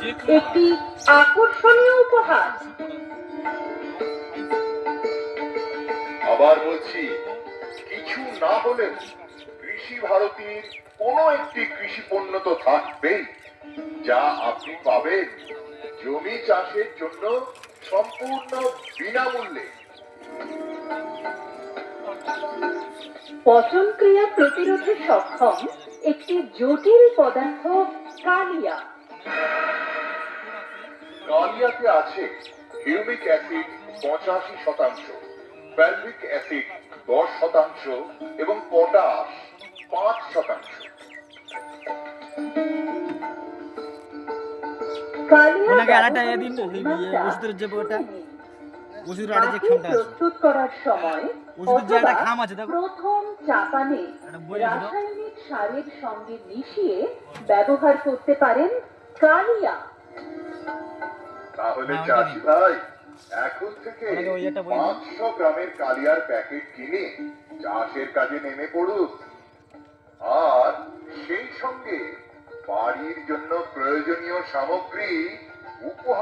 একটি আকর্ষণীয় উপহার। আবার বলছি, কিছু না হলেও কৃষি ভারতীর কোনো একটি কৃষি পণ্য তো থাকবেই, যা আপনি পাবেন জমি চাষের জন্য সম্পূর্ণ বিনামূল্যে। পচন ক্রিয়া প্রতিরোধে সক্ষম একটি জটিল পদার্থ কালিয়া। কালিয়াতে আছে হিউমিক অ্যাসিড 85%, ফ্যালভিক অ্যাসিড 10% এবং পটাশ 5%। কালিয়া ওনাকে আরেকটা ব্যবহারের দিন পরিমাণটা ওষুধের যে ওটা শুনে নিন। ওষুধের আরেকটা যে মাটি খামটা আছে প্রস্তুত করার সময় ওষুধের যে একটা অথবা খাম আছে দেখো প্রথম চাপানে একটা বই আছে দাও। রাসায়নিক সারের সঙ্গে মিশিয়ে ব্যবহার করতে পারেন কালিয়া। তাহলে হ্যাঁ, ওইটা চাষি দিন। ভাই এখন থেকে ওনাকে ওই একটা বই দিন। 500 গ্রামের কালিয়ার প্যাকেট কিনে চাষের কাজে নেমে পড়ুন, আর সেই সঙ্গে বাড়ির জন্য প্রয়োজনীয় সামগ্রী উপহার